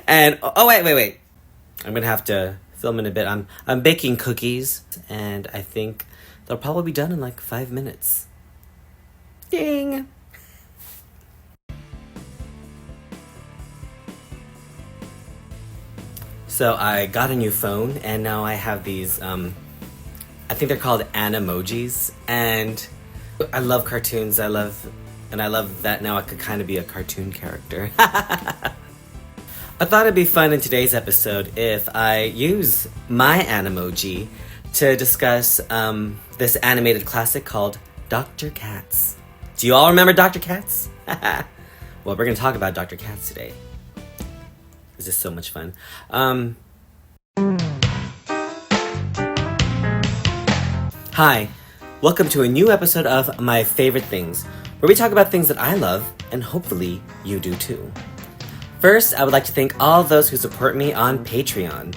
And oh wait. I'm gonna have to film in a bit. I'm baking cookies, and I think they'll probably be done in like 5 minutes. Ding. So I got a new phone, and now I have these. I think they're called Animojis, and I love cartoons. I love that now I could kind of be a cartoon character. I thought it'd be fun in today's episode if I use my Animoji to discuss this animated classic called Dr. Katz. Do you all remember Dr. Katz? Well, we're going to talk about Dr. Katz today. This is so much fun. Hi, welcome to a new episode of My Favorite Things, where we talk about things that I love, and hopefully you do too. First, I would like to thank all those who support me on Patreon.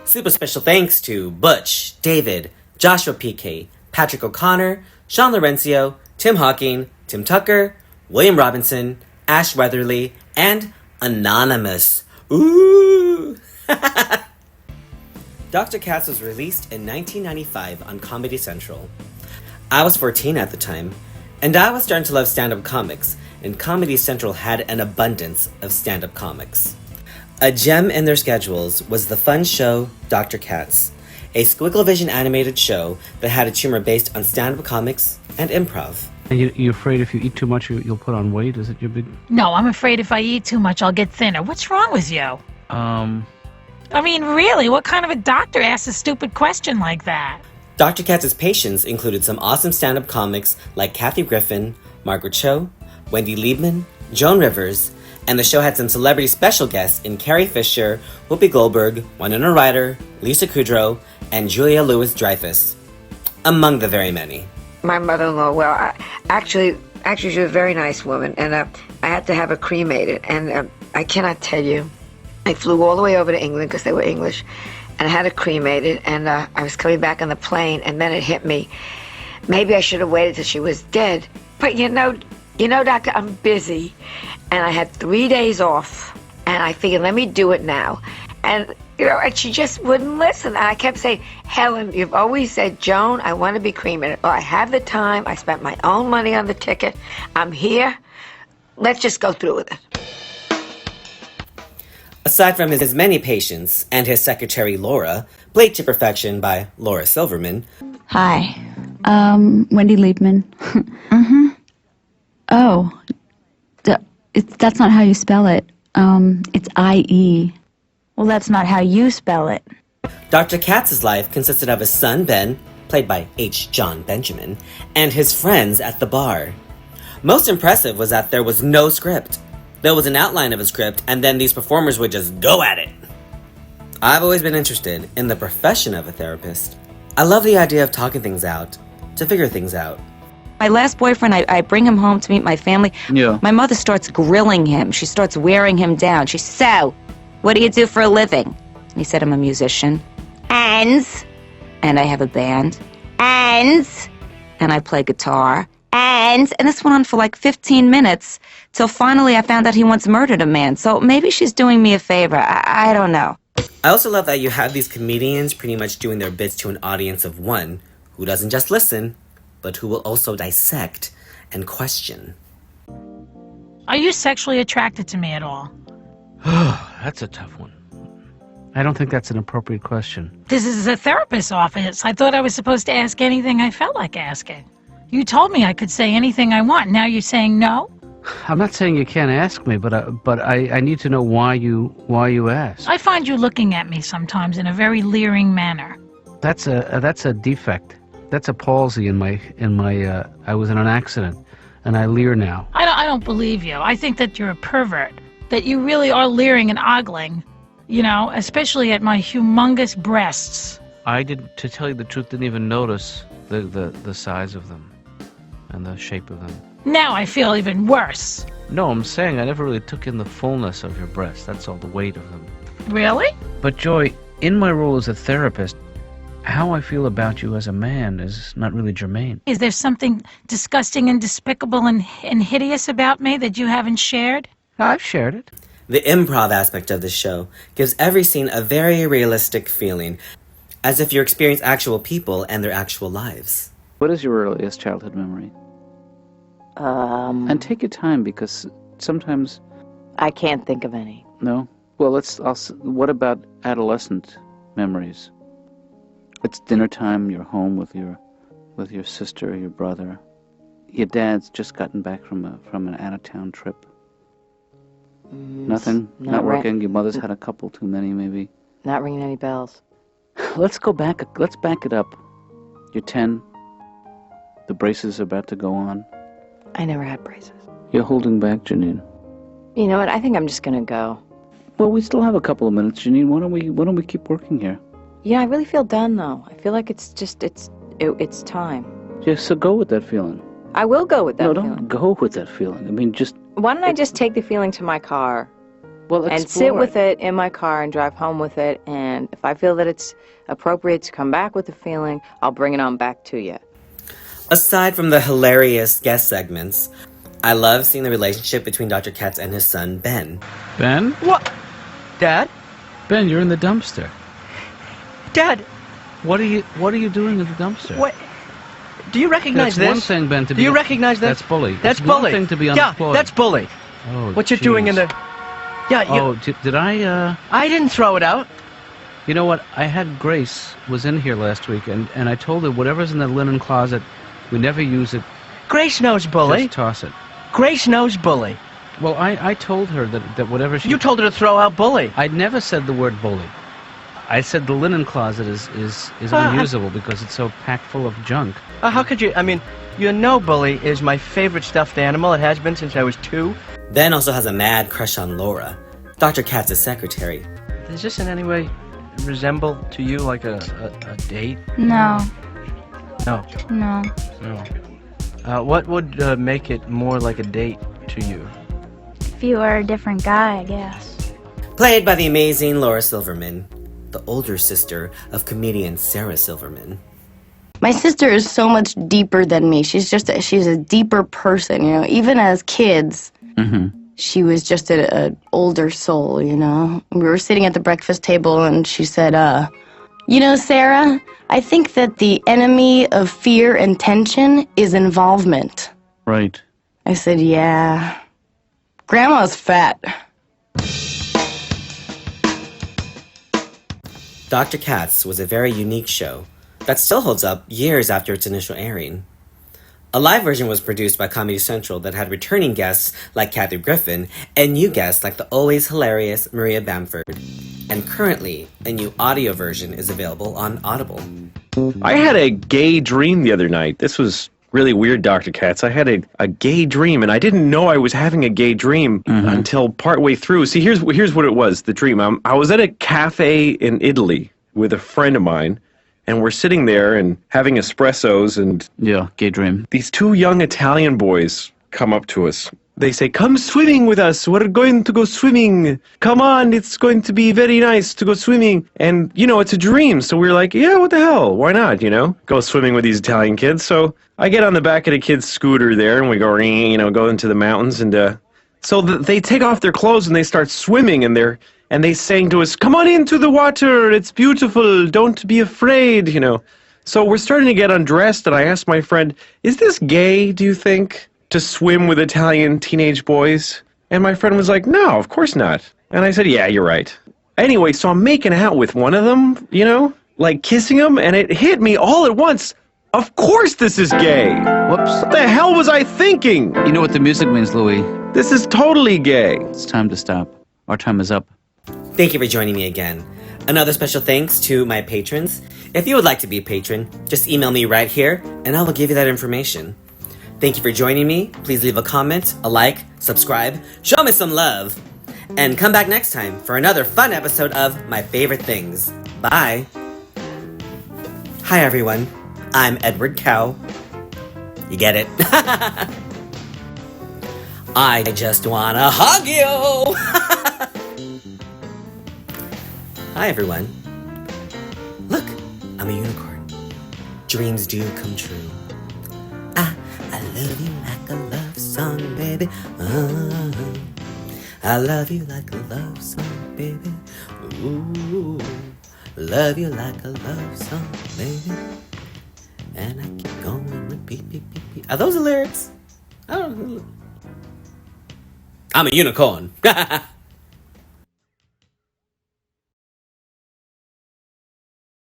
Super special thanks to Butch, David, Joshua PK, Patrick O'Connor, Sean Laurencio, Tim Hawking, Tim Tucker, William Robinson, Ash Weatherly, and Anonymous. Ooh! Dr. Katz was released in 1995 on Comedy Central. I was 14 at the time, and I was starting to love stand-up comics, and Comedy Central had an abundance of stand-up comics. A gem in their schedules was the fun show Dr. Katz, a Squigglevision animated show that had its humor based on stand-up comics and improv. And you're afraid if you eat too much, you'll put on weight? Is it your big... No, I'm afraid if I eat too much, I'll get thinner. What's wrong with you? I mean, really, what kind of a doctor asks a stupid question like that? Dr. Katz's patients included some awesome stand-up comics like Kathy Griffin, Margaret Cho, Wendy Liebman, Joan Rivers, and the show had some celebrity special guests in Carrie Fisher, Whoopi Goldberg, Winona Ryder, Lisa Kudrow, and Julia Louis-Dreyfus, among the very many. My mother-in-law, actually she was a very nice woman, and I had to have her cremated, and I cannot tell you, I flew all the way over to England because they were English, and I had her cremated, and I was coming back on the plane, and then it hit me. Maybe I should have waited till she was dead, but you know, doctor, I'm busy, and I had 3 days off, and I figured, let me do it now, and and she just wouldn't listen. And I kept saying, Helen, you've always said, Joan, I want to be cremated. Well, I have the time. I spent my own money on the ticket. I'm here. Let's just go through with it. Aside from his many patients and his secretary Laura, played to perfection by Laura Silverman. Hi, Wendy Liebman. Mm-hmm. Oh, that's not how you spell it. It's I-E. Well, that's not how you spell it. Dr. Katz's life consisted of his son Ben, played by H. John Benjamin, and his friends at the bar. Most impressive was that there was no script. There was an outline of a script, and then these performers would just go at it. I've always been interested in the profession of a therapist. I love the idea of talking things out, to figure things out. My last boyfriend, I bring him home to meet my family. Yeah. My mother starts grilling him. She starts wearing him down. She says, so, what do you do for a living? And he said, I'm a musician. And I have a band. And I play guitar. And this went on for like 15 minutes, till finally I found out he once murdered a man. So maybe she's doing me a favor. I don't know. I also love that you have these comedians pretty much doing their bits to an audience of one, who doesn't just listen, but who will also dissect and question. Are you sexually attracted to me at all? That's a tough one. I don't think that's an appropriate question. This is a therapist's office. I thought I was supposed to ask anything I felt like asking. You told me I could say anything I want. Now you're saying no? I'm not saying you can't ask me, but I need to know why you ask. I find you looking at me sometimes in a very leering manner. That's a defect. That's a palsy in my I was in an accident, and I leer now. I don't believe you. I think that you're a pervert. That you really are leering and ogling, especially at my humongous breasts. To tell you the truth, didn't even notice the size of them and the shape of them. Now I feel even worse. No, I'm saying I never really took in the fullness of your breasts. That's all, the weight of them. Really? But Joy, in my role as a therapist, how I feel about you as a man is not really germane. Is there something disgusting and despicable and hideous about me that you haven't shared? I've shared it. The improv aspect of this show gives every scene a very realistic feeling, as if you're experiencing actual people and their actual lives. What is your earliest childhood memory? And take your time, because sometimes... I can't think of any. No? Well, what about adolescent memories? It's dinner time, you're home with your sister, your brother. Your dad's just gotten back from an out-of-town trip. Nothing? Not working? Your mother's had a couple too many, maybe? Not ringing any bells. Let's back it up. You're 10. The braces are about to go on. I never had braces. You're holding back, Janine. You know what? I think I'm just gonna go. Well, we still have a couple of minutes, Janine. Why don't we keep working here? Yeah, I really feel done though. I feel like it's time. Yeah, so go with that feeling. I will go with that No, feeling. don't go with that feeling. I mean, just... Why don't I just take the feeling to my car Well, and sit with it in my car and drive home with it, and if I feel that it's appropriate to come back with the feeling, I'll bring it on back to you. Aside from the hilarious guest segments, I love seeing the relationship between Dr. Katz and his son, Ben. Ben? What? Dad? Ben, you're in the dumpster. Dad, What are you doing in the dumpster? what? Do you recognize That's this? one thing, Ben, to be... Do you recognize this? That's bully. That's It's bully. one thing to be Yeah, unemployed. that's bully. Oh, What you're doing in jeez. the... Yeah, you... Oh, did I... I didn't throw it out. You know what? I had Grace was in here last week, and I told her whatever's in the linen closet, we never use it. Grace knows bully. Just toss it. Grace knows bully. Well, I told her that whatever she... You told her to throw out bully. I never said the word bully. I said the linen closet is unusable because it's so packed full of junk. How could you... I mean, you know bully is my favorite stuffed animal. It has been since I was 2. Ben also has a mad crush on Laura, Dr. Katz's secretary. Does this in any way resemble to you like a date? No, No. no. No. What would make it more like a date to you? If you were a different guy, I guess. Played by the amazing Laura Silverman, the older sister of comedian Sarah Silverman. My sister is so much deeper than me. She's a deeper person, you know. Even as kids, she was just an older soul, you know. We were sitting at the breakfast table and she said, you know, Sarah, I think that the enemy of fear and tension is involvement. Right. I said, yeah. Grandma's fat. Dr. Katz was a very unique show that still holds up years after its initial airing. A live version was produced by Comedy Central that had returning guests like Kathy Griffin and new guests like the always hilarious Maria Bamford. And currently, a new audio version is available on Audible. I had a gay dream the other night. This was really weird, Dr. Katz. I had a gay dream, and I didn't know I was having a gay dream until partway through. See, here's what it was, the dream. I was at a cafe in Italy with a friend of mine, and we're sitting there and having espressos, and Yeah, gay dream. these 2 young Italian boys come up to us. They say, "Come swimming with us. We're going to go swimming. Come on, it's going to be very nice to go swimming." And, you know, it's a dream. So we're like, yeah, what the hell? Why not, you know? Go swimming with these Italian kids. So I get on the back of the kid's scooter there, and we go, you know, go into the mountains. And so they take off their clothes, and they start swimming, and they saying to us, "Come on into the water. It's beautiful. Don't be afraid," you know. So we're starting to get undressed, and I asked my friend, "Is this gay, do you think, to swim with Italian teenage boys?" And my friend was like, "No, of course not." And I said, "Yeah, you're right." Anyway, so I'm making out with one of them, you know, like kissing him, and it hit me all at once. Of course this is gay. Whoops. What the hell was I thinking? You know what the music means, Louis. This is totally gay. It's time to stop. Our time is up. Thank you for joining me again. Another special thanks to my patrons. If you would like to be a patron, just email me right here, and I will give you that information. Thank you for joining me. Please leave a comment, a like, subscribe, show me some love, and come back next time for another fun episode of My Favorite Things. Bye. Hi, everyone. I'm Edward Cow. You get it? I just wanna hug you! Hi, everyone. Look, I'm a unicorn. Dreams do come true. I love you like a love song, baby. I love you like a love song, baby. Ooh, love you like a love song, baby. And I keep going, repeat, repeat, repeat. Are those the lyrics? I don't know. I'm a unicorn.